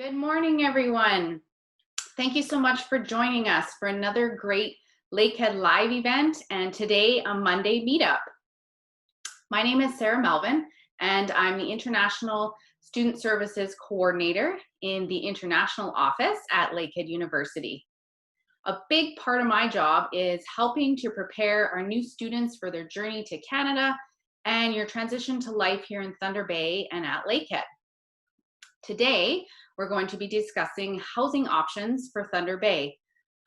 Good morning, everyone. Thank you so much for joining us for another great Lakehead Live event and today a Monday meetup. My name is Sarah Melvin and I'm the International Student Services Coordinator in the International Office at Lakehead University. A big part of my job is helping to prepare our new students for their journey to Canada and your transition to life here in Thunder Bay and at Lakehead. Today, we're going to be discussing housing options for Thunder Bay.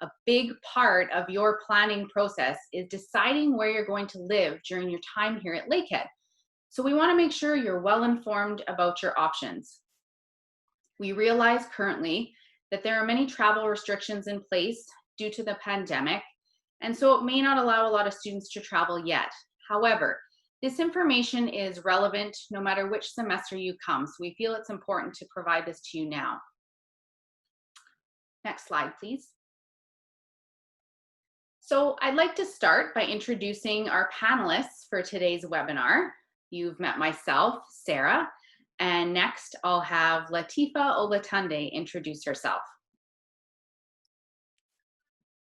A big part of your planning process is deciding where you're going to live during your time here at Lakehead. So we want to make sure you're well informed about your options. We realize currently that there are many travel restrictions in place due to the pandemic, and so it may not allow a lot of students to travel yet. However, this information is relevant no matter which semester you come, so we feel it's important to provide this to you now. Next slide, please. So I'd like to start by introducing our panelists for today's webinar. You've met myself, Sarah, and next I'll have Lateefah Olatunde introduce herself.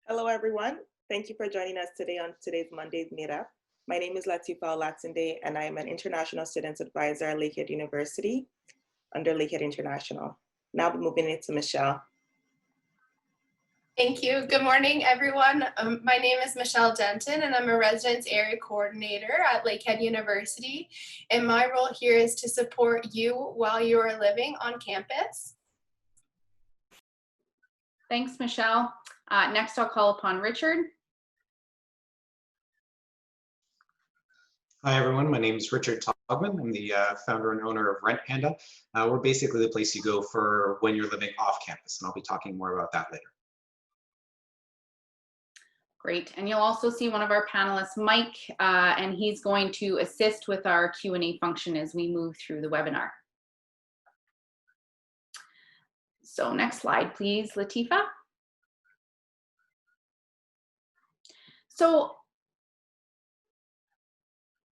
Hello, everyone. Thank you for joining us today on today's Monday's meetup. My name is Lateefah Olatunde, and I am an International Students Advisor at Lakehead University under Lakehead International. Now I'll be moving it to Michelle. Thank you. Good morning, everyone. My name is Michelle Denton, and I'm a Residence Area Coordinator at Lakehead University. And my role here is to support you while you are living on campus. Thanks, Michelle. Next, I'll call upon Richard. Hi, everyone. My name is Richard Togman. I'm the founder and owner of Rent Panda. We're basically the place you go for when you're living off campus, and I'll be talking more about that later. Great, and you'll also see one of our panelists, Mike, and he's going to assist with our Q&A function as we move through the webinar. So next slide, please, Lateefah. So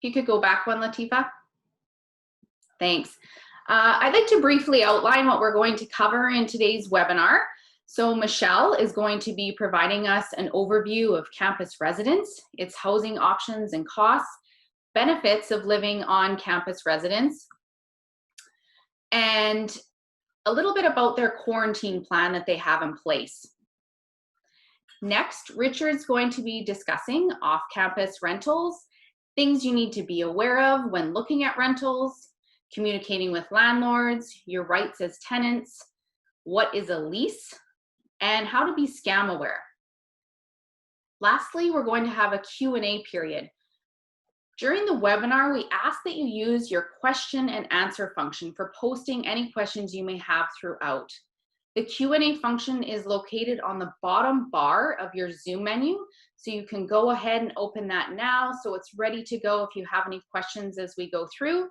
if you could go back one, Lateefah. Thanks. I'd like to briefly outline what we're going to cover in today's webinar. So Michelle is going to be providing us an overview of campus residence, its housing options and costs, benefits of living on campus residence, and a little bit about their quarantine plan that they have in place. Next, Richard's going to be discussing off-campus rentals, things you need to be aware of when looking at rentals, communicating with landlords, your rights as tenants, what is a lease, and how to be scam aware. Lastly, we're going to have a Q&A period. During the webinar, we ask that you use your question and answer function for posting any questions you may have throughout. The Q&A function is located on the bottom bar of your Zoom menu, so you can go ahead and open that now so it's ready to go if you have any questions as we go through.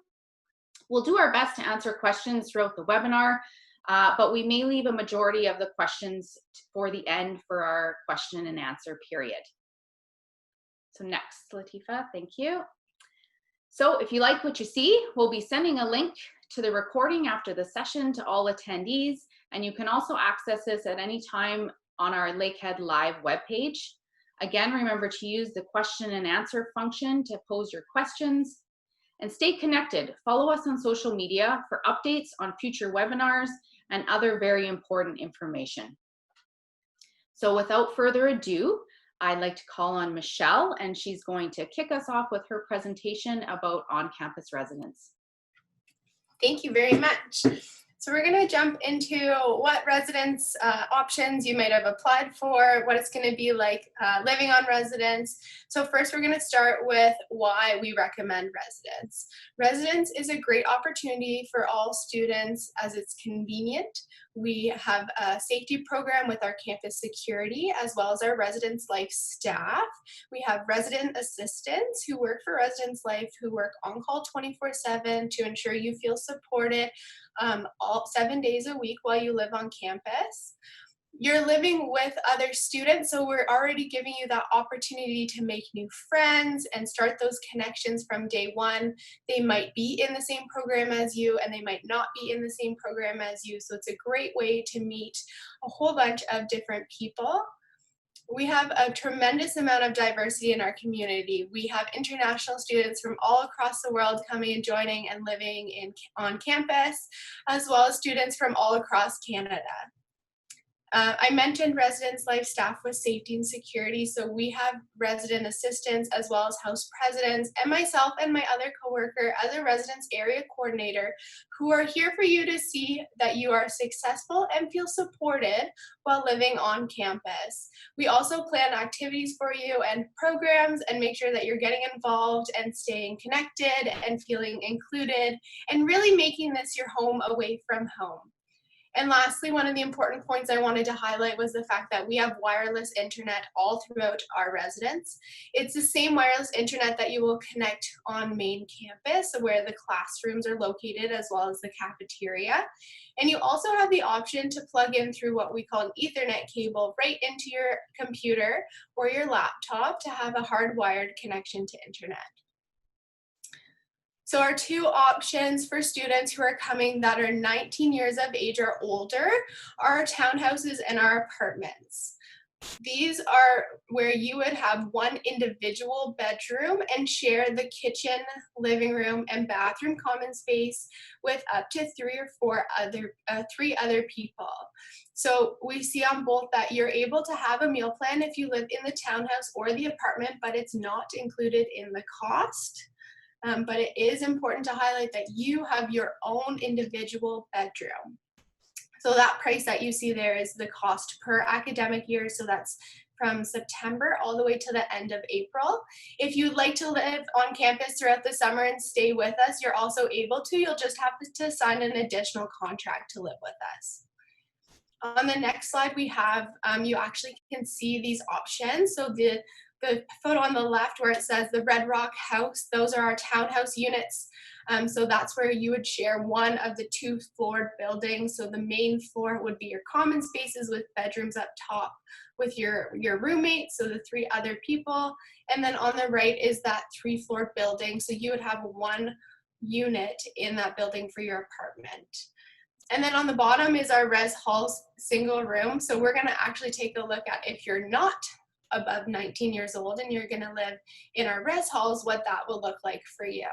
We'll do our best to answer questions throughout the webinar, but we may leave a majority of the questions for the end for our question and answer period. So next, Lateefah, thank you. So if you like what you see, we'll be sending a link to the recording after the session to all attendees, and you can also access this at any time on our Lakehead Live webpage. Again, remember to use the question and answer function to pose your questions. And stay connected. Follow us on social media for updates on future webinars and other very important information. So without further ado, I'd like to call on Michelle, and she's going to kick us off with her presentation about on-campus residence. Thank you very much. So we're going to jump into what residence options you might have applied for, what it's going to be like living on residence. So first we're going to start with why we recommend residence. Residence is a great opportunity for all students as it's convenient. We have a safety program with our campus security as well as our Residence Life staff. We have resident assistants who work for Residence Life who work on call 24/7 to ensure you feel supported all 7 days a week while you live on campus. You're living with other students, so we're already giving you that opportunity to make new friends and start those connections from day one. They might be in the same program as you, and they might not be in the same program as you, so it's a great way to meet a whole bunch of different people. We have a tremendous amount of diversity in our community. We have international students from all across the world coming and joining and living on campus, as well as students from all across Canada. I mentioned residence life staff with safety and security, so we have resident assistants as well as house presidents, and myself and my other coworker as a residence area coordinator, who are here for you to see that you are successful and feel supported while living on campus. We also plan activities for you and programs and make sure that you're getting involved and staying connected and feeling included and really making this your home away from home. And lastly, one of the important points I wanted to highlight was the fact that we have wireless internet all throughout our residence. It's the same wireless internet that you will connect on main campus, where the classrooms are located, as well as the cafeteria. And you also have the option to plug in through what we call an Ethernet cable right into your computer or your laptop to have a hardwired connection to internet. So our two options for students who are coming that are 19 years of age or older are our townhouses and our apartments. These are where you would have one individual bedroom and share the kitchen, living room, and bathroom common space with up to three other people. So we see on both that you're able to have a meal plan if you live in the townhouse or the apartment, but it's not included in the cost. But it is important to highlight that you have your own individual bedroom. So that price that you see there is the cost per academic year. So that's from September all the way to the end of April. If you'd like to live on campus throughout the summer and stay with us, you're also able to. You'll just have to sign an additional contract to live with us. On the next slide, we have, you actually can see these options. So the photo on the left where it says the Red Rock House, those are our townhouse units. So that's where you would share one of the two floored buildings. So the main floor would be your common spaces with bedrooms up top with your roommates, so the three other people. And then on the right is that 3-floored building. So you would have one unit in that building for your apartment. And then on the bottom is our res halls single room. So we're gonna actually take a look at, if you're not above 19 years old and you're gonna live in our res halls, what that will look like for you.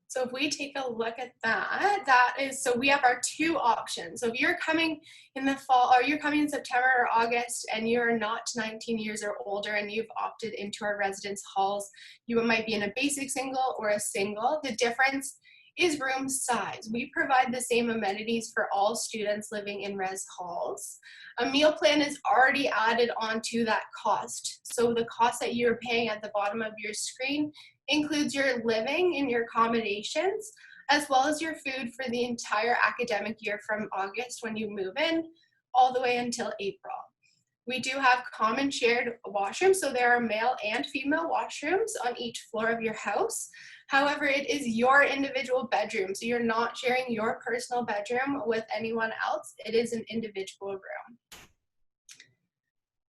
So if we take a look at that is, so we have our two options. So if you're coming in the fall, or you're coming in September or August and you're not 19 years or older and you've opted into our residence halls, you might be in a basic single or a single. The difference is room size. We provide the same amenities for all students living in res halls. A meal plan is already added onto that cost. So the cost that you're paying at the bottom of your screen includes your living and your accommodations, as well as your food for the entire academic year from August when you move in, all the way until April. We do have common shared washrooms, so there are male and female washrooms on each floor of your house. However, it is your individual bedroom, so you're not sharing your personal bedroom with anyone else. It is an individual room.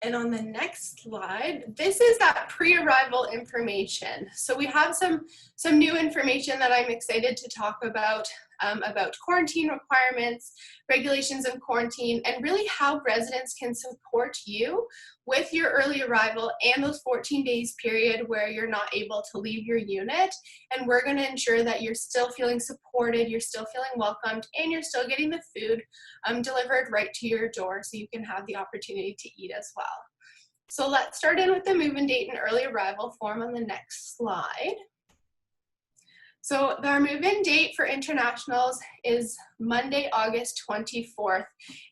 And on the next slide, this is that pre-arrival information. So we have some new information that I'm excited to talk about quarantine requirements, regulations of quarantine, and really how residents can support you with your early arrival and those 14 days period where you're not able to leave your unit. And we're going to ensure that you're still feeling supported, you're still feeling welcomed, and you're still getting the food delivered right to your door so you can have the opportunity to eat as well. So let's start in with the move-in date and early arrival form on the next slide. So our move-in date for internationals is Monday, August 24th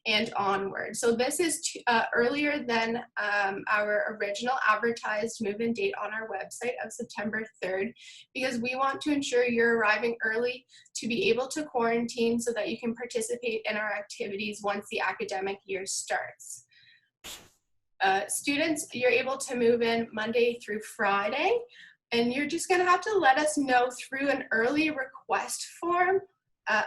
and onward. So this is earlier than our original advertised move-in date on our website of September 3rd, because we want to ensure you're arriving early to be able to quarantine so that you can participate in our activities once the academic year starts. Students, you're able to move in Monday through Friday. And you're just gonna have to let us know through an early request form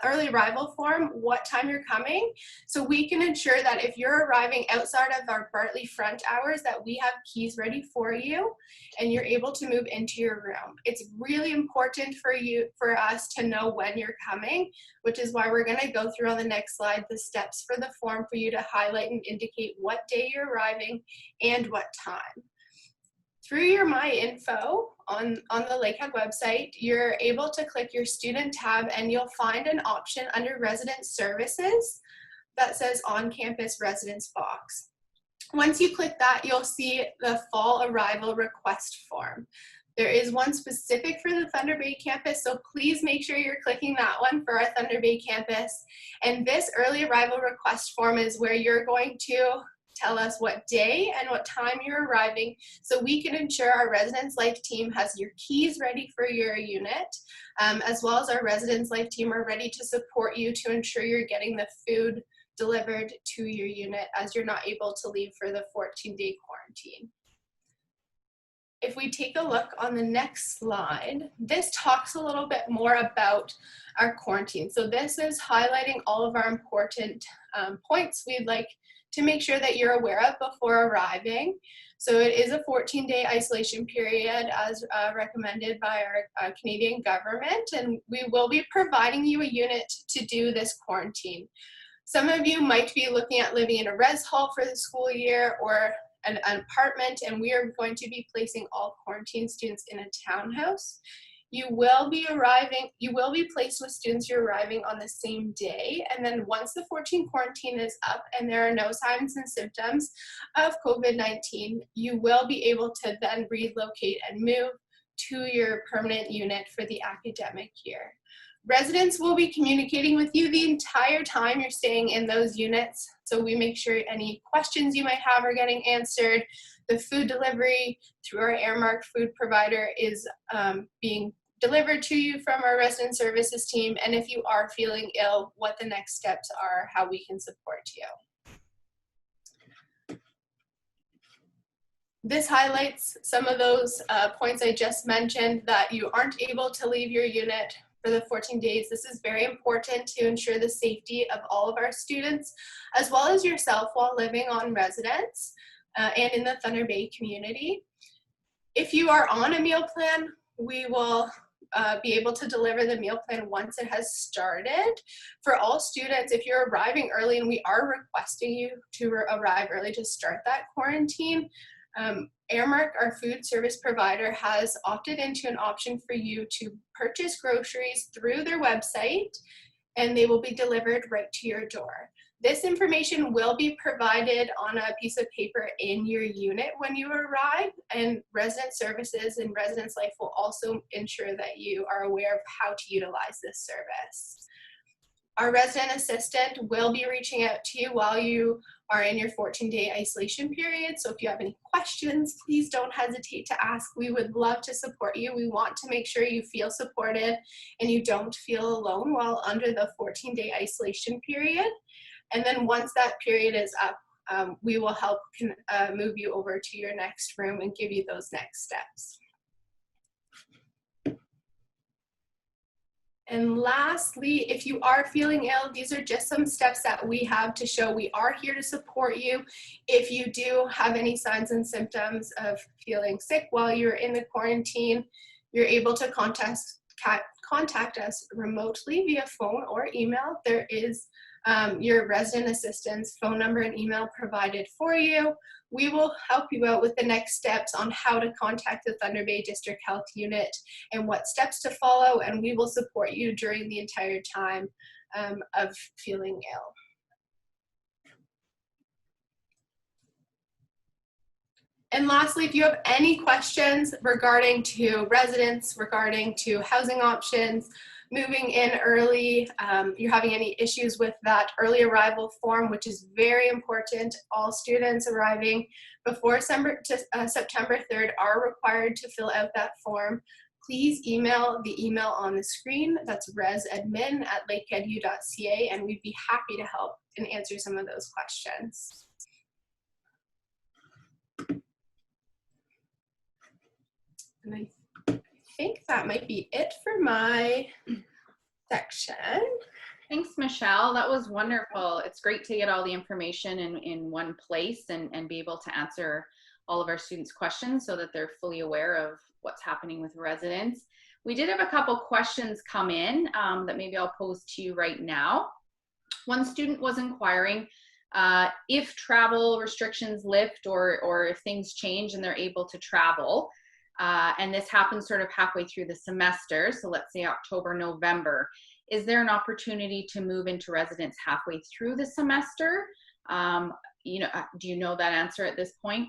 early arrival form what time you're coming, so we can ensure that if you're arriving outside of our Bartley front hours, that we have keys ready for you and you're able to move into your room. It's really important for us to know when you're coming, which is why we're going to go through on the next slide the steps for the form for you to highlight and indicate what day you're arriving and what time. Through your My Info on the Lakehead website, you're able to click your student tab and you'll find an option under resident services that says on-campus residence box. Once you click that, you'll see the fall arrival request form. There is one specific for the Thunder Bay campus, so please make sure you're clicking that one for our Thunder Bay campus. And this early arrival request form is where you're going to tell us what day and what time you're arriving so we can ensure our residence life team has your keys ready for your unit, as well as our residence life team are ready to support you to ensure you're getting the food delivered to your unit as you're not able to leave for the 14-day quarantine. If we take a look on the next slide, this talks a little bit more about our quarantine. So this is highlighting all of our important points we'd like to make sure that you're aware of before arriving. So it is a 14-day isolation period as recommended by our Canadian government, and we will be providing you a unit to do this quarantine. Some of you might be looking at living in a res hall for the school year or an apartment, and we are going to be placing all quarantine students in a townhouse. You will be placed with students who are arriving on the same day, and then once the 14 quarantine is up and there are no signs and symptoms of COVID-19, you will be able to then relocate and move to your permanent unit for the academic year. Residents will be communicating with you the entire time you're staying in those units, so we make sure any questions you might have are getting answered. The food delivery through our Airmark food provider is being delivered to you from our resident services team, and if you are feeling ill, what the next steps are, how we can support you. This highlights some of those points I just mentioned, that you aren't able to leave your unit for the 14 days. This is very important to ensure the safety of all of our students, as well as yourself while living on residence and in the Thunder Bay community. If you are on a meal plan, we will be able to deliver the meal plan once it has started. For all students, if you're arriving early, and we are requesting you to arrive early to start that quarantine, Airmark, our food service provider, has opted into an option for you to purchase groceries through their website, and they will be delivered right to your door. This information will be provided on a piece of paper in your unit when you arrive, and resident services and residence life will also ensure that you are aware of how to utilize this service. Our resident assistant will be reaching out to you while you are in your 14-day isolation period. So if you have any questions, please don't hesitate to ask. We would love to support you. We want to make sure you feel supported and you don't feel alone while under the 14-day isolation period. And then once that period is up, we will help move you over to your next room and give you those next steps. And lastly, if you are feeling ill, these are just some steps that we have to show we are here to support you. If you do have any signs and symptoms of feeling sick while you're in the quarantine, you're able to contact us remotely via phone or email. There is your resident assistant's phone number and email provided for you. We will help you out with the next steps on how to contact the Thunder Bay District Health Unit and what steps to follow, and we will support you during the entire time of feeling ill. And lastly, if you have any questions regarding to residents, regarding to housing options, moving in early, you're having any issues with that early arrival form, which is very important. All students arriving before September 3rd are required to fill out that form. Please email the email on the screen. That's resadmin@lakeheadu.ca, and we'd be happy to help and answer some of those questions. And I think that might be it for my section. Thanks, Michelle. That was wonderful. It's great to get all the information in one place and be able to answer all of our students' questions so that they're fully aware of what's happening with residents. We did have a couple questions come in that maybe I'll pose to you right now. One student was inquiring if travel restrictions lift or if things change and they're able to travel. And this happens sort of halfway through the semester. So let's say October, November. Is there an opportunity to move into residence halfway through the semester? You know, do you know that answer at this point?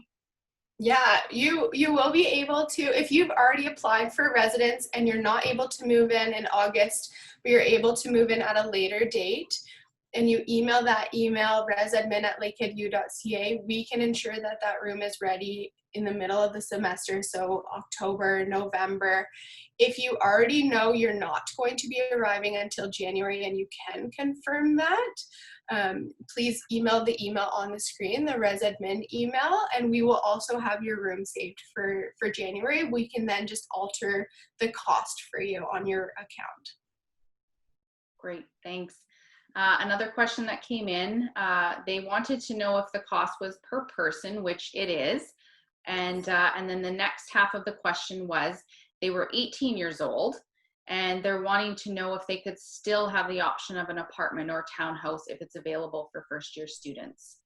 Yeah, you will be able to, if you've already applied for residence and you're not able to move in August, but you're able to move in at a later date, and you email that email resadmin@lakeheadu.ca, we can ensure that that room is ready in the middle of the semester, so October, November. If you already know you're not going to be arriving until January and you can confirm that, please email the email on the screen, the resadmin email, and we will also have your room saved for January. We can then just alter the cost for you on your account. Great, thanks. Another question that came in, they wanted to know if the cost was per person, which it is. And then the next half of the question was, they were 18 years old and they're wanting to know if they could still have the option of an apartment or townhouse if it's available for first-year students.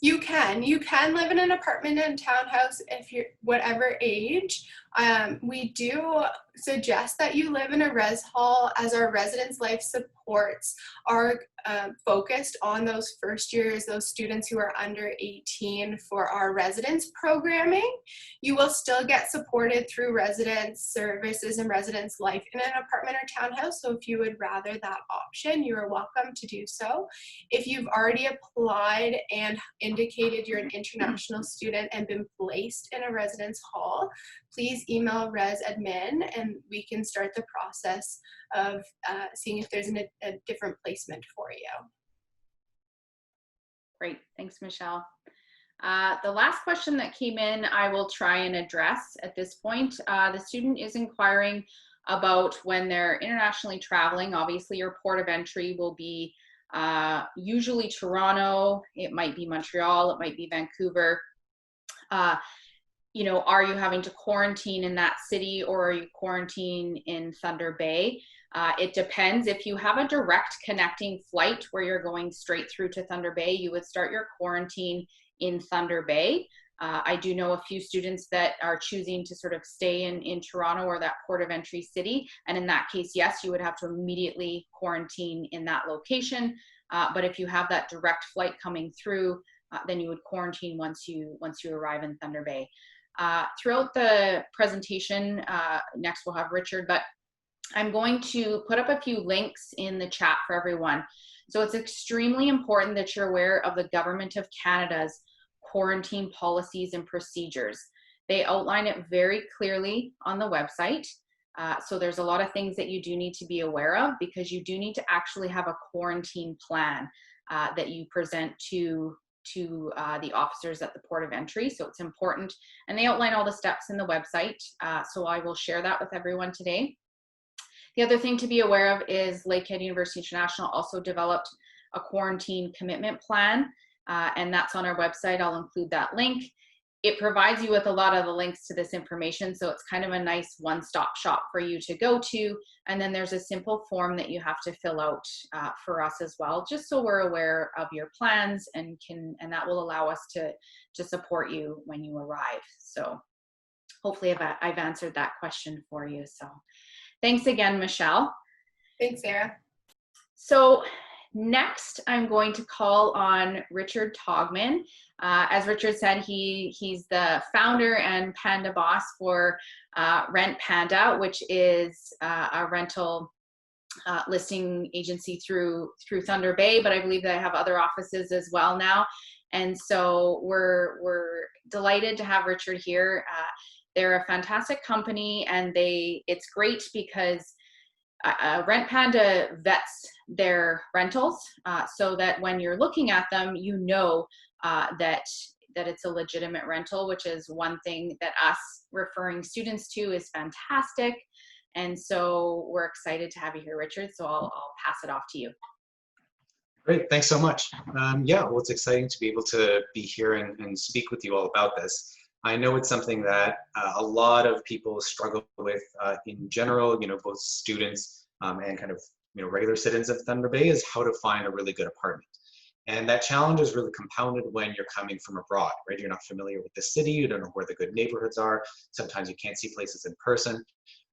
You can live in an apartment and townhouse if you're whatever age. We do suggest that you live in a res hall, as our residence life supports are focused on those first years, those students who are under 18 for our residence programming. You will still get supported through residence services and residence life in an apartment or townhouse. So if you would rather that option, you are welcome to do so. If you've already applied and indicated you're an international student and been placed in a residence hall, please email resadmin and we can start the process of seeing if there's a different placement for you. Great, thanks, Michelle. The last question that came in, I will try and address at this point. The student is inquiring about when they're internationally traveling. Obviously, your port of entry will be usually Toronto, it might be Montreal, it might be Vancouver. You know, are you having to quarantine in that city or are you quarantining in Thunder Bay? It depends. If you have a direct connecting flight where you're going straight through to Thunder Bay, you would start your quarantine in Thunder Bay. I do know a few students that are choosing to sort of stay in Toronto or that port of entry city. And in that case, yes, you would have to immediately quarantine in that location. But if you have that direct flight coming through, then you would quarantine once you arrive in Thunder Bay. Throughout the presentation, next we'll have Richard, but I'm going to put up a few links in the chat for everyone. So it's extremely important that you're aware of the Government of Canada's quarantine policies and procedures. They outline it very clearly on the website. So there's a lot of things that you do need to be aware of because you do need to actually have a quarantine plan that you present to the officers at the port of entry. So it's important, and they outline all the steps in the website. So I will share that with everyone today. The other thing to be aware of is Lakehead University International also developed a quarantine commitment plan, and that's on our website. I'll include that link. It provides you with a lot of the links to this information, so it's kind of a nice one-stop shop for you to go to. And then there's a simple form that you have to fill out for us as well, just so we're aware of your plans and that will allow us to support you when you arrive. So hopefully I've answered that question for you. So thanks again, Michelle. Thanks, Sarah. So next, I'm going to call on Richard Togman. As Richard said, he's the founder and Panda boss for Rent Panda, which is a rental listing agency through Thunder Bay, but I believe they have other offices as well now. And so we're delighted to have Richard here. They're a fantastic company, and it's great because Rent Panda vets their rentals so that when you're looking at them, you know that it's a legitimate rental, which is one thing that us referring students to is fantastic. And so we're excited to have you here, Richard. So I'll pass it off to you. Great, thanks so much. Yeah, well, it's exciting to be able to be here and speak with you all about this. I know it's something that a lot of people struggle with in general, both students and kind of, regular citizens of Thunder Bay, is how to find a really good apartment. And that challenge is really compounded when you're coming from abroad, right? You're not familiar with the city, you don't know where the good neighborhoods are. Sometimes you can't see places in person.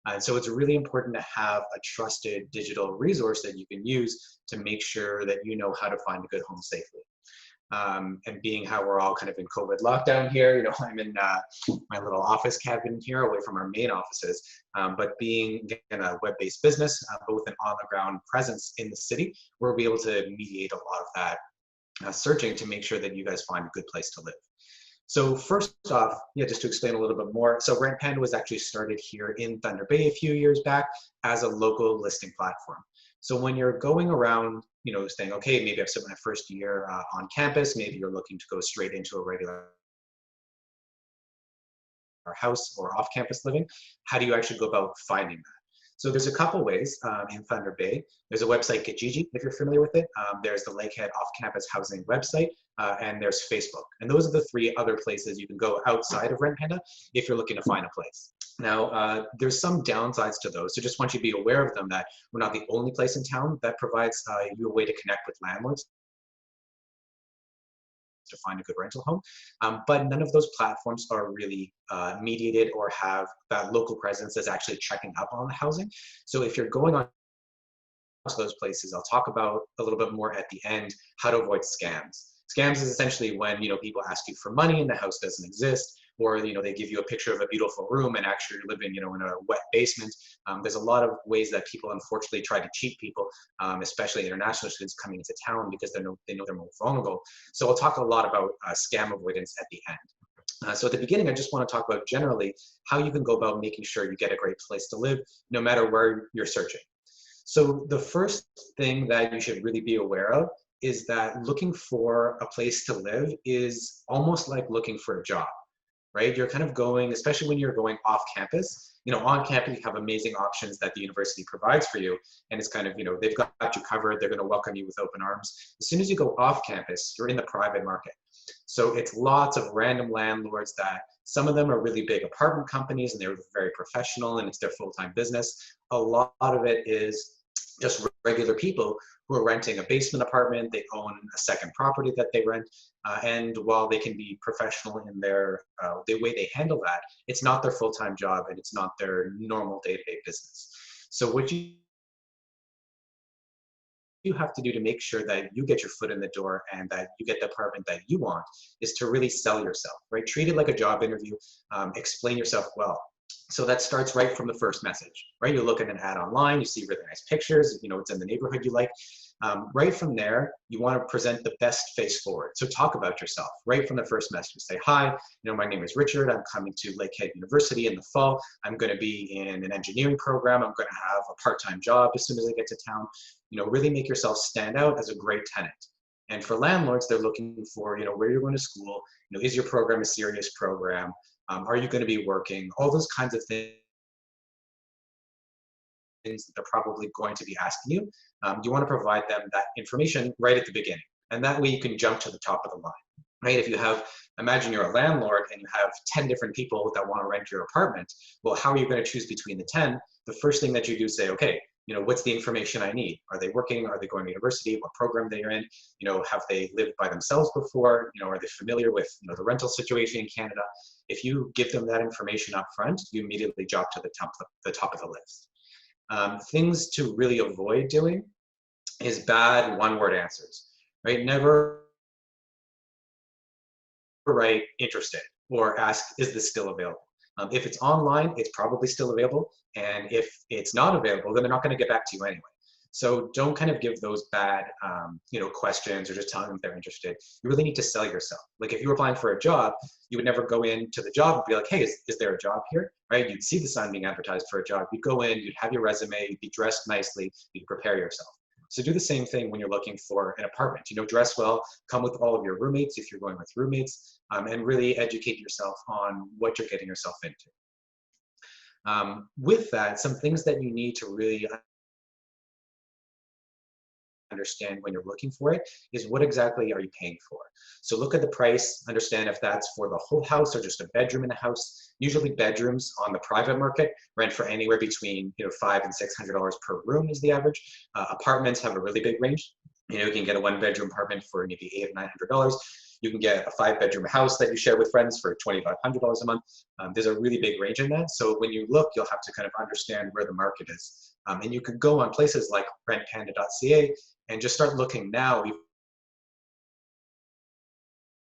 And so it's really important to have a trusted digital resource that you can use to make sure that you know how to find a good home safely. And being how we're all kind of in COVID lockdown here, I'm in my little office cabin here away from our main offices, but being in a web-based business, but with an on-the-ground presence in the city, we'll be able to mediate a lot of that searching to make sure that you guys find a good place to live. So first off, just to explain a little bit more. So Rent Panda was actually started here in Thunder Bay a few years back as a local listing platform. So when you're going around, saying, okay, maybe I've spent my first year on campus, maybe you're looking to go straight into a regular house or off-campus living, how do you actually go about finding that? So there's a couple ways in Thunder Bay. There's a website, Kijiji, if you're familiar with it. There's the Lakehead off-campus housing website, and there's Facebook. And those are the three other places you can go outside of Rent Panda if you're looking to find a place. Now, there's some downsides to those, so just want you to be aware of them, that we're not the only place in town that provides you a way to connect with landlords to find a good rental home. But none of those platforms are really mediated or have that local presence that's actually checking up on the housing. So if you're going on to those places, I'll talk about a little bit more at the end, how to avoid scams. Scams is essentially when, people ask you for money and the house doesn't exist, or, they give you a picture of a beautiful room and actually you're living, in a wet basement. There's a lot of ways that people unfortunately try to cheat people, especially international students coming into town, because they know they're more vulnerable. So I'll talk a lot about scam avoidance at the end. So at the beginning, I just want to talk about generally how you can go about making sure you get a great place to live, no matter where you're searching. So the first thing that you should really be aware of is that looking for a place to live is almost like looking for a job, right? You're kind of going, especially when you're going off campus, on campus you have amazing options that the university provides for you. And it's kind of, they've got you covered. They're going to welcome you with open arms. As soon as you go off campus, you're in the private market. So it's lots of random landlords that some of them are really big apartment companies and they're very professional and it's their full-time business. A lot of it is just regular people who are renting a basement apartment. They own a second property that they rent. And while they can be professional in their the way they handle that, it's not their full-time job and it's not their normal day-to-day business. So what you have to do to make sure that you get your foot in the door and that you get the apartment that you want is to really sell yourself, right? Treat it like a job interview, explain yourself well. So that starts right from the first message, right? You look at an ad online, you see really nice pictures, it's in the neighborhood you like. Right from there, you want to present the best face forward. So talk about yourself right from the first message. Say, hi, my name is Richard. I'm coming to Lakehead University in the fall. I'm going to be in an engineering program. I'm going to have a part-time job as soon as I get to town. Really make yourself stand out as a great tenant. And for landlords, they're looking for, where you're going to school. Is your program a serious program? Are you going to be working? All those kinds of things that they're probably going to be asking you. You want to provide them that information right at the beginning. And that way you can jump to the top of the line, right? If you have, imagine you're a landlord and you have 10 different people that want to rent your apartment. Well, how are you going to choose between the 10? The first thing that you do is say, okay, what's the information I need? Are they working? Are they going to university? What program they're in? Have they lived by themselves before? Are they familiar with, the rental situation in Canada? If you give them that information up front, you immediately jump to the top of the list. Things to really avoid doing is bad one-word answers, right? Never write interested or ask, is this still available? If it's online, it's probably still available. And if it's not available, then they're not going to get back to you anyway. So don't kind of give those bad, questions or just telling them they're interested. You really need to sell yourself. Like if you were applying for a job, you would never go into the job and be like, hey, is there a job here? Right? You'd see the sign being advertised for a job. You'd go in, you'd have your resume, you'd be dressed nicely, you'd prepare yourself. So do the same thing when you're looking for an apartment. Dress well, come with all of your roommates if you're going with roommates, and really educate yourself on what you're getting yourself into. With that, some things that you need to really understand when you're looking for it is what exactly are you paying for. So look at the price, understand if that's for the whole house or just a bedroom in the house. Usually bedrooms on the private market rent for anywhere between $500 and $600 per room is the average. Apartments have a really big range. You can get a 1-bedroom apartment for maybe $800 or $900. You can get a 5-bedroom house that you share with friends for $2,500 a month. There's a really big range in that. So when you look, you'll have to kind of understand where the market is. And you could go on places like rentpanda.ca and just start looking now, even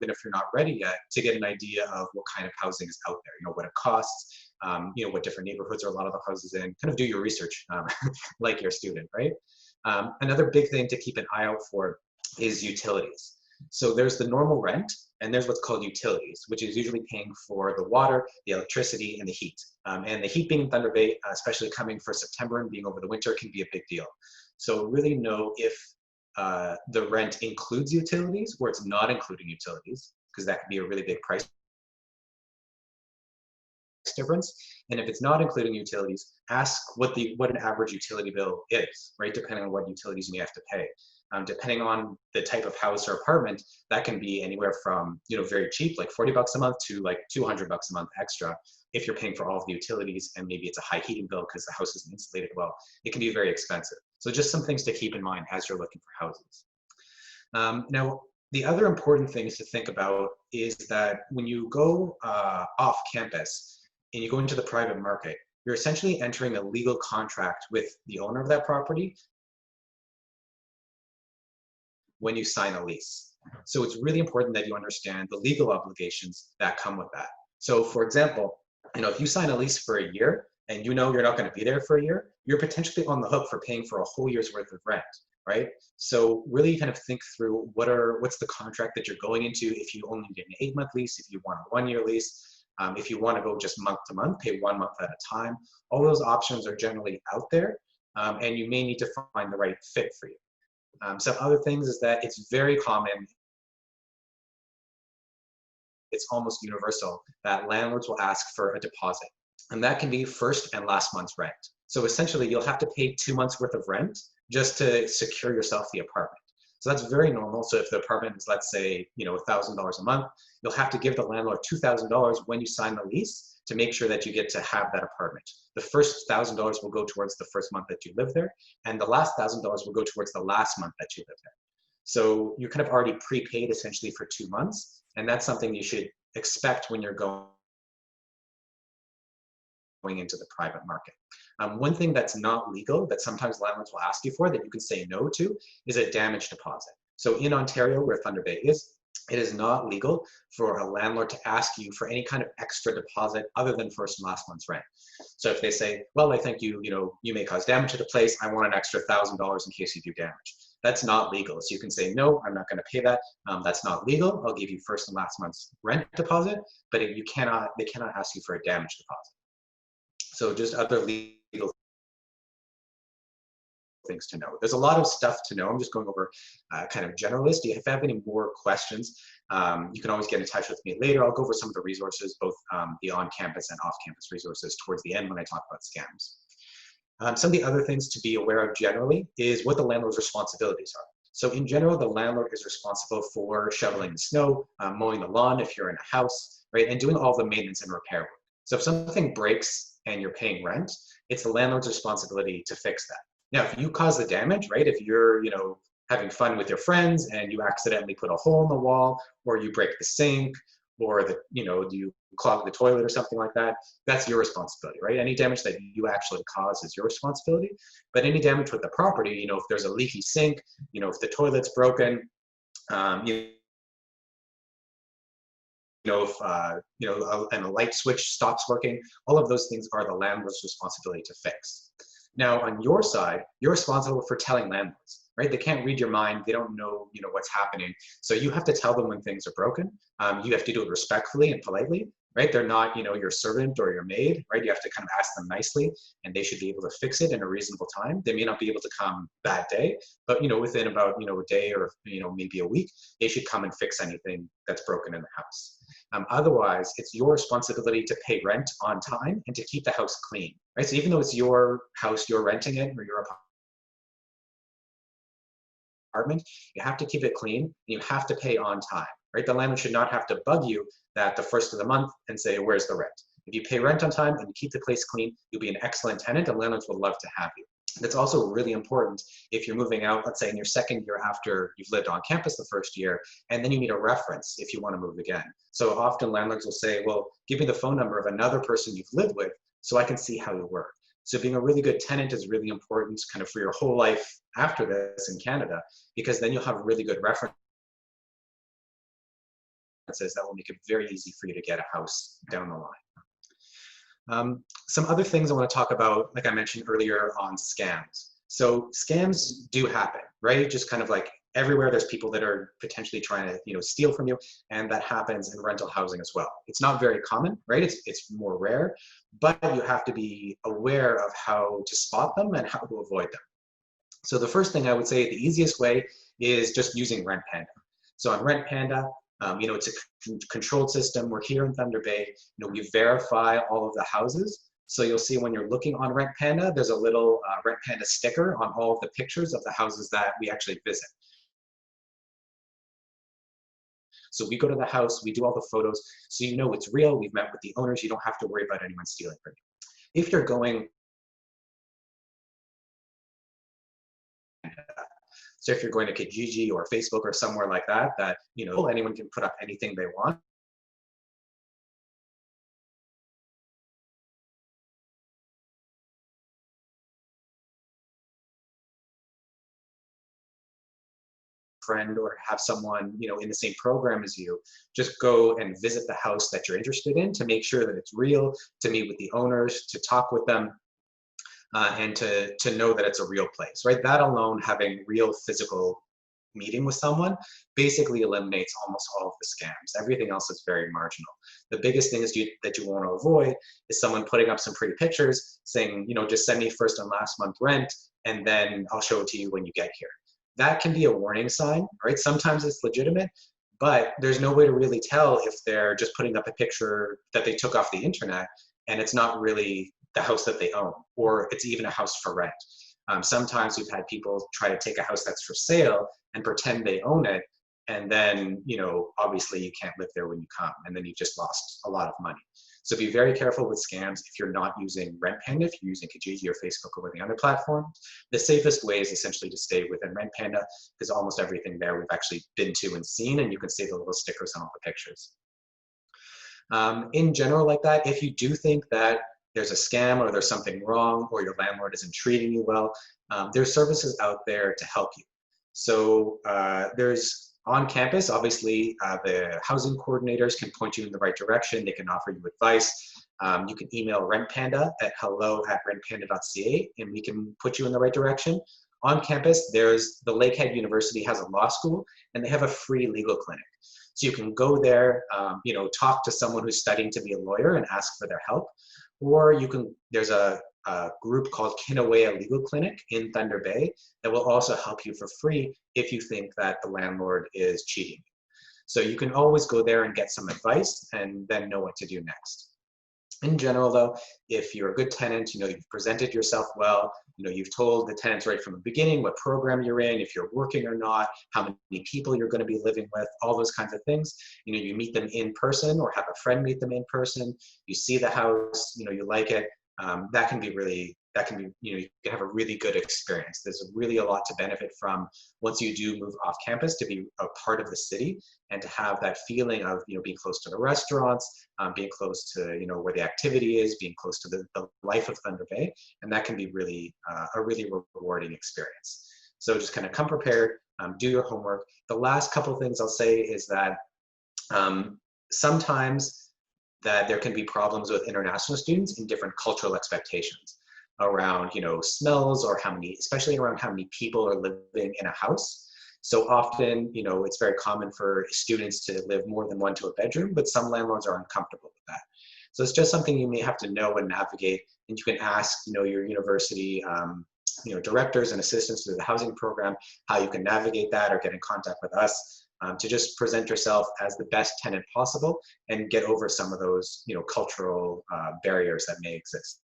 if you're not ready yet, to get an idea of what kind of housing is out there, what it costs, what different neighborhoods are a lot of the houses in. Kind of do your research like you're a student, right? Another big thing to keep an eye out for is utilities. So there's the normal rent, and there's what's called utilities, which is usually paying for the water, the electricity, and the heat. And the heat being in Thunder Bay, especially coming for September and being over the winter, can be a big deal. So really know if the rent includes utilities or it's not including utilities, because that could be a really big price difference. And if it's not including utilities, ask what an average utility bill is, right? Depending on what utilities you may have to pay. Depending on the type of house or apartment, that can be anywhere from very cheap, like $40 a month, to like $200 a month extra. If you're paying for all of the utilities and maybe it's a high heating bill because the house isn't insulated well, it can be very expensive. So just some things to keep in mind as you're looking for houses. Now, the other important things to think about is that when you go off campus and you go into the private market, you're essentially entering a legal contract with the owner of that property when you sign a lease. So it's really important that you understand the legal obligations that come with that. So for example, if you sign a lease for a year and you're not going to be there for a year, you're potentially on the hook for paying for a whole year's worth of rent, right? So really kind of think through what's the contract that you're going into. If you only need an 8-month lease, if you want a 1-year lease, if you want to go just month to month, pay 1 month at a time, all those options are generally out there, and you may need to find the right fit for you. Some other things is that it's very common, it's almost universal, that landlords will ask for a deposit. And that can be first and last month's rent. So essentially, you'll have to pay 2 months worth of rent just to secure yourself the apartment. So that's very normal. So if the apartment is, let's say, $1,000 a month, you'll have to give the landlord $2,000 when you sign the lease to make sure that you get to have that apartment. The first $1,000 will go towards the first month that you live there, and the last $1,000 will go towards the last month that you live there. So you're kind of already prepaid essentially for 2 months, and that's something you should expect when you're going into the private market. One thing that's not legal that sometimes landlords will ask you for that you can say no to is a damage deposit. So in Ontario, where Thunder Bay is, it is not legal for a landlord to ask you for any kind of extra deposit other than first and last month's rent. So if they say, well, I think you may cause damage to the place, I want an extra $1,000 in case you do damage. That's not legal. So you can say, no, I'm not going to pay that. That's not legal. I'll give you first and last month's rent deposit, but they cannot ask you for a damage deposit. So just other legal things to know. There's a lot of stuff to know. I'm just going over kind of generalist. If you have any more questions, you can always get in touch with me later. I'll go over some of the resources, both the on-campus and off-campus resources towards the end when I talk about scams. Some of the other things to be aware of generally is what the landlord's responsibilities are. So in general, the landlord is responsible for shoveling the snow, mowing the lawn if you're in a house, right, and doing all the maintenance and repair work. So if something breaks and you're paying rent, it's the landlord's responsibility to fix that. Now, if you cause the damage, right, if you're, having fun with your friends and you accidentally put a hole in the wall, or you break the sink, or you clog the toilet or something like that, that's your responsibility, right? Any damage that you actually cause is your responsibility. But any damage with the property, if there's a leaky sink, if the toilet's broken, and a light switch stops working, all of those things are the landlord's responsibility to fix. Now, on your side, you're responsible for telling landlords, right? They can't read your mind. They don't know, what's happening. So you have to tell them when things are broken. You have to do it respectfully and politely, right? They're not, your servant or your maid, right? You have to kind of ask them nicely, and they should be able to fix it in a reasonable time. They may not be able to come that day, but, within about, a day or, maybe a week, they should come and fix anything that's broken in the house. Otherwise, it's your responsibility to pay rent on time and to keep the house clean, right? So even though it's your house, you're renting it, or your apartment, you have to keep it clean and you have to pay on time, right? The landlord should not have to bug you at the first of the month and say, where's the rent? If you pay rent on time and you keep the place clean, you'll be an excellent tenant and landlords will love to have you. That's also really important if you're moving out, let's say in your second year after you've lived on campus the first year, and then you need a reference if you want to move again. So often landlords will say, well, give me the phone number of another person you've lived with so I can see how you work. So being a really good tenant is really important kind of for your whole life after this in Canada, because then you'll have really good references that will make it very easy for you to get a house down the line. Some other things I want to talk about, like I mentioned earlier, on scams. So scams do happen, right? Just kind of like everywhere, there's people that are potentially trying to, steal from you, and that happens in rental housing as well. It's not very common, right? It's more rare, but you have to be aware of how to spot them and how to avoid them. So the first thing I would say, the easiest way is just using Rent Panda. So on Rent Panda, it's a controlled system. We're here in Thunder Bay. We verify all of the houses. So you'll see when you're looking on Rent Panda, there's a little Rent Panda sticker on all of the pictures of the houses that we actually visit. So we go to the house, we do all the photos, so you know it's real. We've met with the owners. You don't have to worry about anyone stealing from you. If you're going, so if you're going to Kijiji or Facebook or somewhere like that, anyone can put up anything they want. Friend or have someone in the same program as you, just go and visit the house that you're interested in to make sure that it's real, to meet with the owners, to talk with them, and to know that it's a real place, right? That alone, having real physical meeting with someone, basically eliminates almost all of the scams. Everything else is very marginal. The biggest thing is that you want to avoid is someone putting up some pretty pictures saying, just send me first and last month rent, and then I'll show it to you when you get here. That can be a warning sign, right? Sometimes it's legitimate, but there's no way to really tell if they're just putting up a picture that they took off the internet and it's not really the house that they own, or it's even a house for rent. Sometimes we've had people try to take a house that's for sale and pretend they own it, and then, obviously you can't live there when you come, and then you just lost a lot of money. So be very careful with scams if you're not using Rent Panda, if you're using Kijiji or Facebook or any other platform. The safest way is essentially to stay within Rent Panda, because almost everything there we've actually been to and seen, and you can see the little stickers on all the pictures. In general like that, if you do think that there's a scam or there's something wrong or your landlord isn't treating you well, there's services out there to help you. So there's on campus, obviously, the housing coordinators can point you in the right direction. They can offer you advice. You can email Rent Panda at hello@rentpanda.ca, and we can put you in the right direction. On campus, there's the Lakehead University has a law school, and they have a free legal clinic. So you can go there, talk to someone who's studying to be a lawyer and ask for their help. Or there's a group called Kinawea Legal Clinic in Thunder Bay that will also help you for free if you think that the landlord is cheating. So you can always go there and get some advice and then know what to do next. In general though, if you're a good tenant, you've presented yourself well, you've told the tenants right from the beginning what program you're in, if you're working or not, how many people you're going to be living with, all those kinds of things. You meet them in person or have a friend meet them in person, you see the house, you like it. That can be, you can have a really good experience. There's really a lot to benefit from once you do move off campus, to be a part of the city and to have that feeling of, being close to the restaurants, being close to, where the activity is, being close to the life of Thunder Bay. And that can be really, a really rewarding experience. So just kind of come prepared, do your homework. The last couple of things I'll say is that sometimes that there can be problems with international students in different cultural expectations around, smells or especially around how many people are living in a house. So often, it's very common for students to live more than one to a bedroom, but some landlords are uncomfortable with that. So it's just something you may have to know and navigate, and you can ask, your university, directors and assistants through the housing program, how you can navigate that, or get in contact with us. to just present yourself as the best tenant possible and get over some of those, cultural barriers that may exist.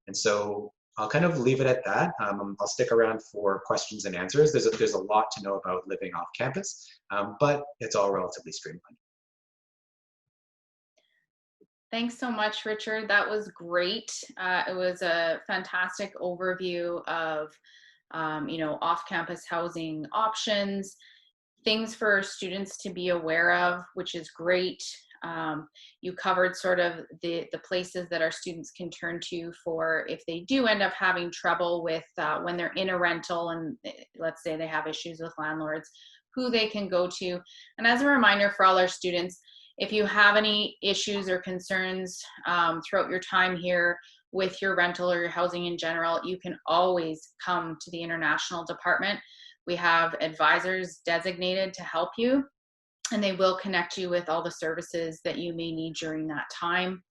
And so I'll kind of leave it at that. I'll stick around for questions and answers. There's a lot to know about living off campus, but it's all relatively streamlined. Thanks so much, Richard. That was great. It was a fantastic overview of, off-campus housing options, things for students to be aware of, which is great. You covered sort of the places that our students can turn to for if they do end up having trouble with when they're in a rental and let's say they have issues with landlords, who they can go to. And as a reminder for all our students, if you have any issues or concerns throughout your time here with your rental or your housing in general, you can always come to the international department. We have advisors designated to help you, and they will connect you with all the services that you may need during that time.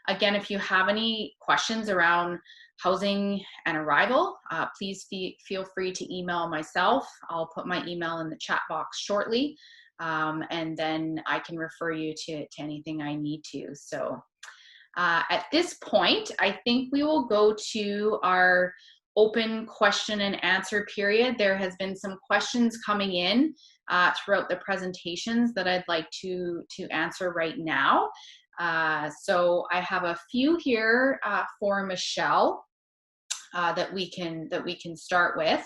Again, if you have any questions around housing and arrival, please feel free to email myself. I'll put my email in the chat box shortly. And then I can refer you to anything I need to. So at this point, I think we will go to our open question and answer period. There has been some questions coming in throughout the presentations that I'd like to answer right now. So I have a few here for Michelle that we can start with.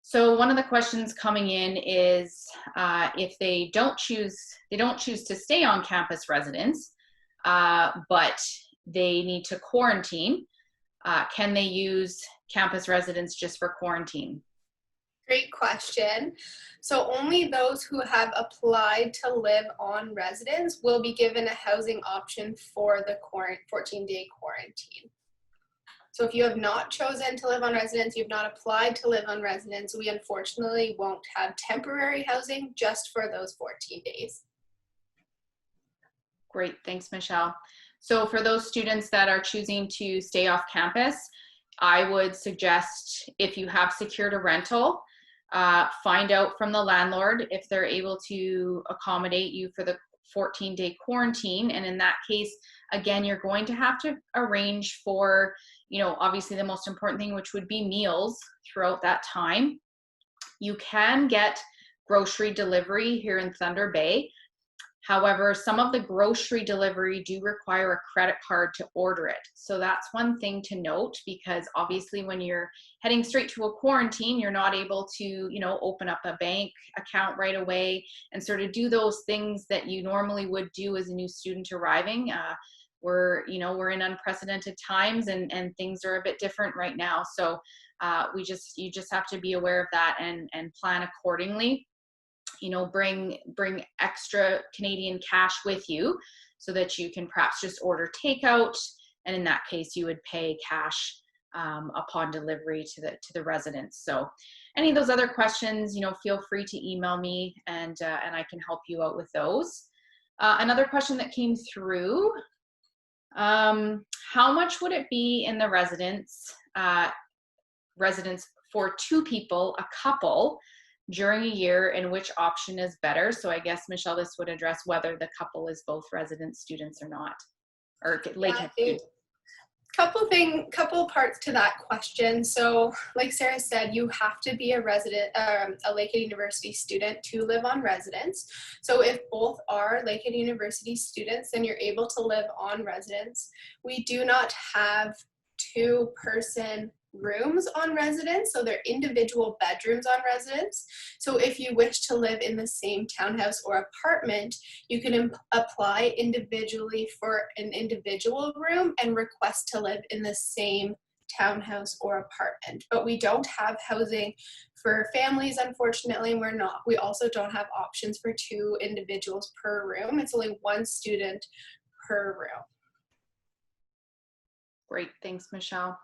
So one of the questions coming in is if they don't choose to stay on campus residence, but they need to quarantine, can they use campus residence just for quarantine? Great question. So only those who have applied to live on residence will be given a housing option for the 14-day quarantine. So if you have not chosen to live on residence, you've not applied to live on residence, we unfortunately won't have temporary housing just for those 14 days. Great, thanks, Michelle. So for those students that are choosing to stay off campus, I would suggest if you have secured a rental, find out from the landlord if they're able to accommodate you for the 14-day quarantine. And in that case, again, you're going to have to arrange for, obviously the most important thing, which would be meals throughout that time. You can get grocery delivery here in Thunder Bay. However, some of the grocery delivery do require a credit card to order it. So that's one thing to note, because obviously when you're heading straight to a quarantine, you're not able to, open up a bank account right away and sort of do those things that you normally would do as a new student arriving. We're in unprecedented times and things are a bit different right now. So you just have to be aware of that and plan accordingly. Bring extra Canadian cash with you so that you can perhaps just order takeout. And in that case, you would pay cash upon delivery to the residents. So any of those other questions, feel free to email me and I can help you out with those. Another question that came through, how much would it be in the residence for 2 people, a couple, during a year, and which option is better? So I guess, Michelle, this would address whether the couple is both resident students or not, or Lakehead students. Couple parts to that question. So like Sarah said, you have to be a resident, a Lakehead University student to live on residence. So if both are Lakehead University students, then you're able to live on residence. We do not have 2-person rooms on residence, so they're individual bedrooms on residence. So if you wish to live in the same townhouse or apartment, you can apply individually for an individual room and request to live in the same townhouse or apartment. But we don't have housing for families, unfortunately. We also don't have options for 2 individuals per room. It's only 1 student per room. Great, thanks, Michelle.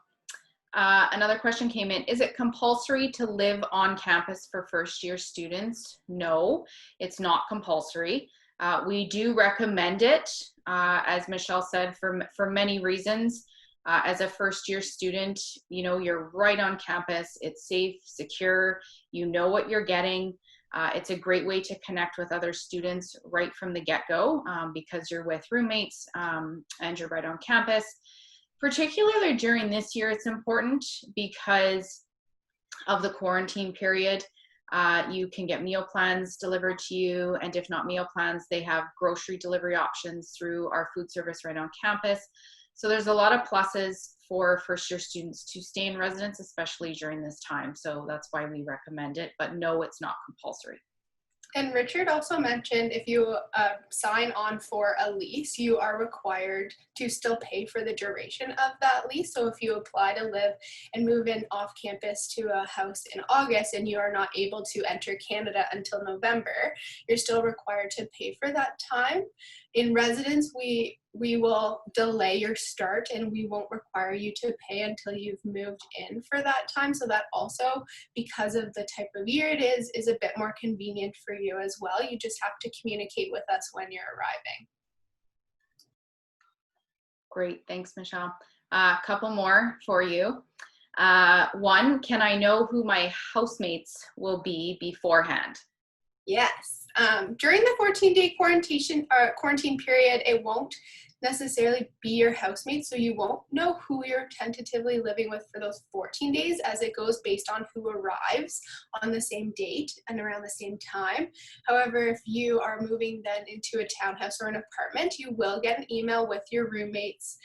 Another question came in. Is it compulsory to live on campus for first-year students? No, it's not compulsory. We do recommend it, as Michelle said, for many reasons. As a first-year student, you're right on campus. It's safe, secure. You know what you're getting. It's a great way to connect with other students right from the get-go because you're with roommates and you're right on campus. Particularly during this year, it's important because of the quarantine period. You can get meal plans delivered to you, and if not meal plans, they have grocery delivery options through our food service right on campus. So there's a lot of pluses for first-year students to stay in residence, especially during this time. So that's why we recommend it, but no, it's not compulsory. And Richard also mentioned if you sign on for a lease, you are required to still pay for the duration of that lease. So if you apply to live and move in off campus to a house in August and you are not able to enter Canada until November, you're still required to pay for that time. In residence, we will delay your start and we won't require you to pay until you've moved in for that time. So that also, because of the type of year it is a bit more convenient for you as well. You just have to communicate with us when you're arriving. Great, thanks, Michelle. A couple more for you. One, can I know who my housemates will be beforehand? Yes. During the 14-day quarantine period, it won't necessarily be your housemate, so you won't know who you're tentatively living with for those 14 days, as it goes based on who arrives on the same date and around the same time. However, if you are moving then into a townhouse or an apartment, you will get an email with your roommates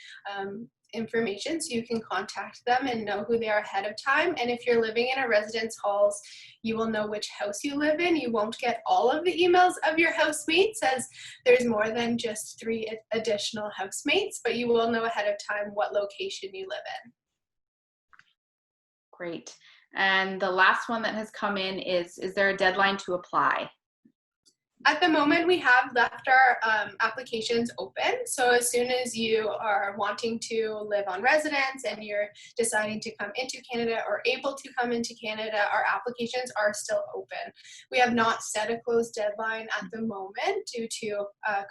information, so you can contact them and know who they are ahead of time. And if you're living in a residence halls, you will know which house you live in. You won't get all of the emails of your housemates, as there's more than just 3 additional housemates, but you will know ahead of time what location you live in. Great. And the last one that has come in is there a deadline to apply? At the moment, we have left our applications open. So as soon as you are wanting to live on residence and you're deciding to come into Canada or able to come into Canada, our applications are still open. We have not set a closed deadline at the moment due to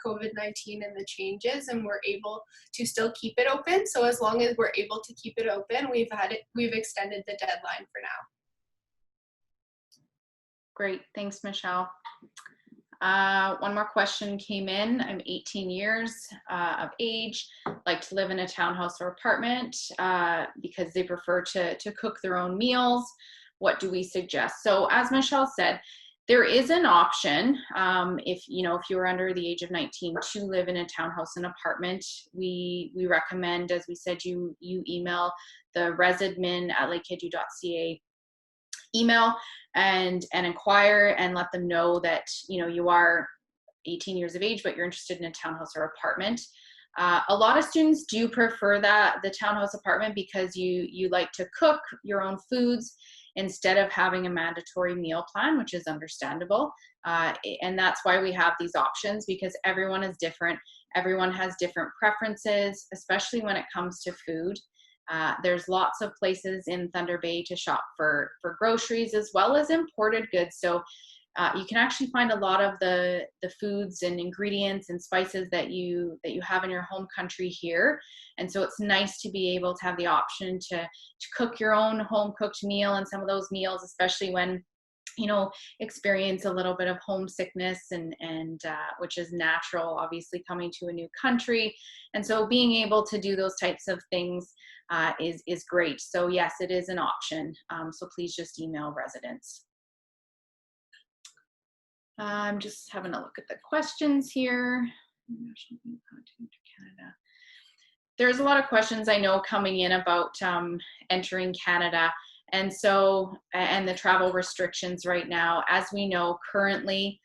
COVID-19 and the changes, and we're able to still keep it open. So as long as we're able to keep it open, we've extended the deadline for now. Great, thanks, Michelle. One more question came in. I'm 18 years of age, like to live in a townhouse or apartment because they prefer to cook their own meals. What do we suggest? So as Michelle said, there is an option if you are under the age of 19 to live in a townhouse and apartment. We recommend, as we said, you email the residmin@lakeheadu.ca email and inquire and let them know that you are 18 years of age but you're interested in a townhouse or apartment. A lot of students do prefer the townhouse apartment because you like to cook your own foods instead of having a mandatory meal plan, which is understandable, and that's why we have these options, because everyone is different. Everyone has different preferences, especially when it comes to food. There's lots of places in Thunder Bay to shop for groceries as well as imported goods. So you can actually find a lot of the foods and ingredients and spices that you have in your home country here. And so it's nice to be able to have the option to cook your own home cooked meal, and some of those meals, especially when experience a little bit of homesickness and which is natural, obviously, coming to a new country. And so being able to do those types of things is great. So yes, it is an option. So please just email residents. I'm just having a look at the questions here. Canada. There's a lot of questions I know coming in about entering Canada. And so, and the travel restrictions right now. As we know, currently,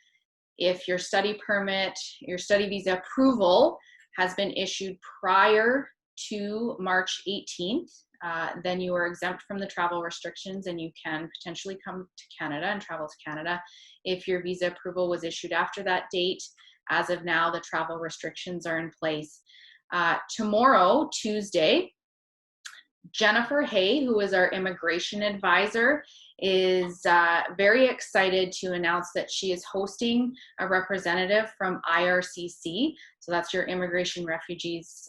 if your study permit, your study visa approval has been issued prior to March 18th, then you are exempt from the travel restrictions and you can potentially come to Canada and travel to Canada. If your visa approval was issued after that date, as of now, the travel restrictions are in place. Tomorrow, Tuesday, Jennifer Hay, who is our immigration advisor, is very excited to announce that she is hosting a representative from IRCC. So that's your Immigration, Refugees,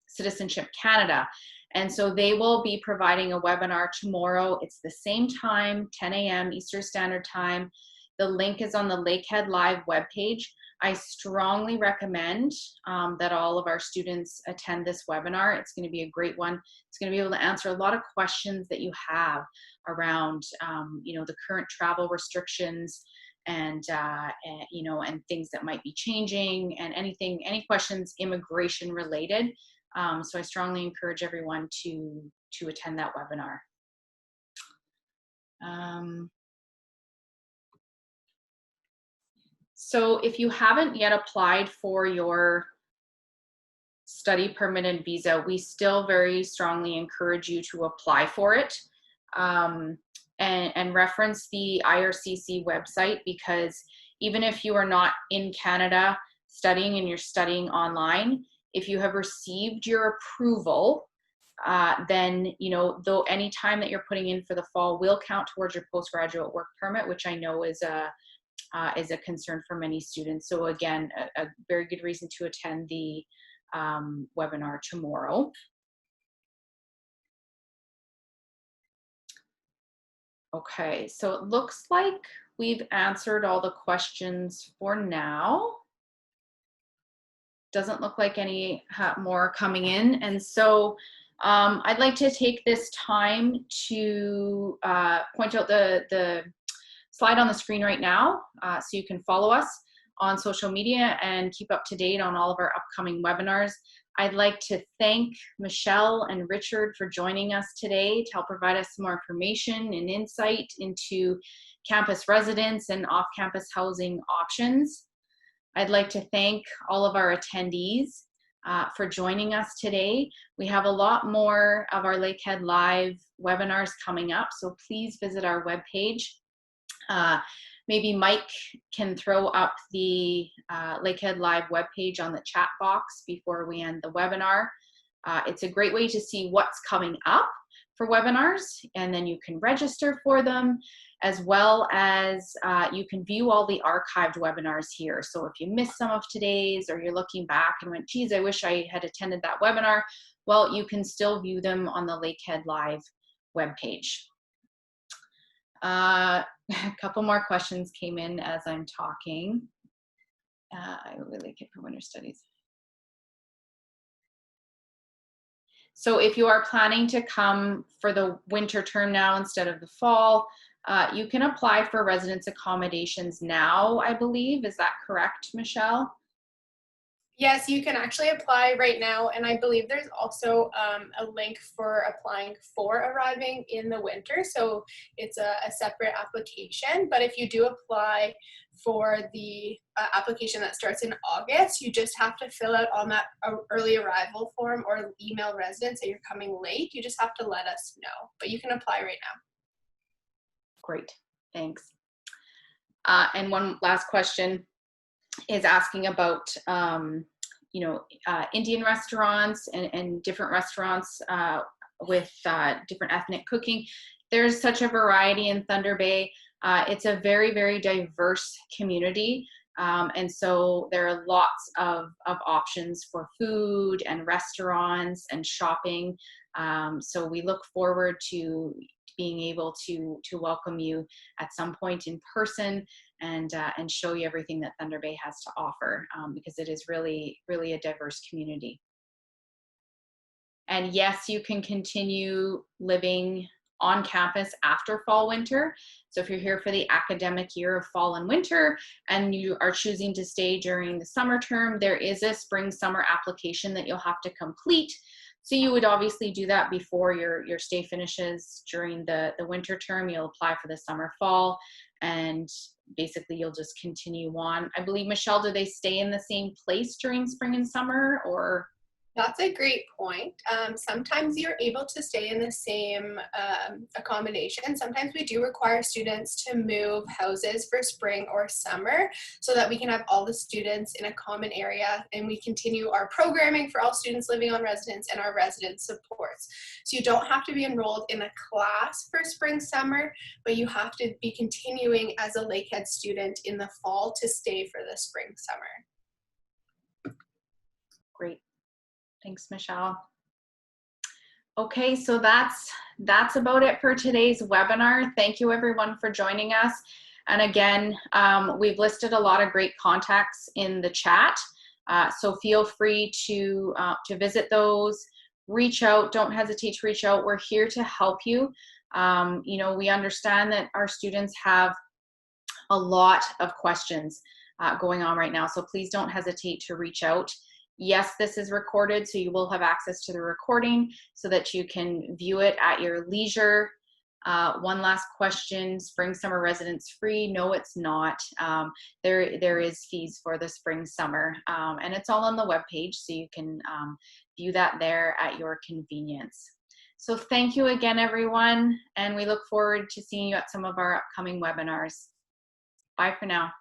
Citizenship Canada. And so they will be providing a webinar tomorrow. It's the same time, 10 a.m. Eastern Standard Time. The link is on the Lakehead Live webpage. I strongly recommend that all of our students attend this webinar. It's going to be a great one. It's going to be able to answer a lot of questions that you have around, you know, the current travel restrictions and you know, and things that might be changing, and any questions immigration related. So I strongly encourage everyone to attend that webinar. So if you haven't yet applied for your study permit and visa, we still very strongly encourage you to apply for it, and reference the IRCC website, because even if you are not in Canada studying and you're studying online, if you have received your approval, then, you know, though any time that you're putting in for the fall will count towards your postgraduate work permit, which I know is a concern for many students. So again, a very good reason to attend the webinar tomorrow. Okay, so it looks like we've answered all the questions for now. Doesn't look like any more coming in. And so I'd like to take this time to point out the slide on the screen right now, so you can follow us on social media and keep up to date on all of our upcoming webinars. I'd like to thank Michelle and Richard for joining us today to help provide us some more information and insight into campus residence and off-campus housing options. I'd like to thank all of our attendees for joining us today. We have a lot more of our Lakehead Live webinars coming up, so please visit our webpage. Maybe Mike can throw up the Lakehead Live webpage on the chat box before we end the webinar. It's a great way to see what's coming up for webinars, and then you can register for them, as well as you can view all the archived webinars here. So if you missed some of today's, or you're looking back and went, geez, I wish I had attended that webinar, well, you can still view them on the Lakehead Live webpage. A couple more questions came in as I'm talking. I really get for winter studies. So if you are planning to come for the winter term now instead of the fall, you can apply for residence accommodations now, I believe. Is that correct, Michelle? Yes, you can actually apply right now, and I believe there's also a link for applying for arriving in the winter, so it's a separate application. But if you do apply for the application that starts in August, you just have to fill out on that early arrival form or email residents that you're coming late. You just have to let us know, but you can apply right now. Great, thanks. And one last question is asking about you know, Indian restaurants and different restaurants with different ethnic cooking. There's such a variety in Thunder Bay. It's a very, very diverse community. And so there are lots of options for food and restaurants and shopping. So we look forward to being able to welcome you at some point in person and show you everything that Thunder Bay has to offer, because it is really, really a diverse community. And yes, you can continue living on campus after fall winter. So if you're here for the academic year of fall and winter and you are choosing to stay during the summer term, there is a spring summer application that you'll have to complete. So you would obviously do that before your stay finishes during the winter term. You'll apply for the summer fall, and basically you'll just continue on. I believe, Michelle, do they stay in the same place during spring and summer, or? That's a great point. Sometimes you're able to stay in the same accommodation. Sometimes we do require students to move houses for spring or summer so that we can have all the students in a common area and we continue our programming for all students living on residence and our resident supports. So you don't have to be enrolled in a class for spring, summer, but you have to be continuing as a Lakehead student in the fall to stay for the spring, summer. Great. Thanks, Michelle. Okay, so that's about it for today's webinar. Thank you everyone for joining us. And again, we've listed a lot of great contacts in the chat. So feel free to visit those, reach out, don't hesitate to reach out. We're here to help you. You know, we understand that our students have a lot of questions going on right now, so please don't hesitate to reach out. Yes, this is recorded, so you will have access to the recording so that you can view it at your leisure. One last question, spring summer residence free? No, it's not. There is fees for the spring summer, and it's all on the webpage, so you can view that there at your convenience. So thank you again, everyone, and we look forward to seeing you at some of our upcoming webinars. Bye for now.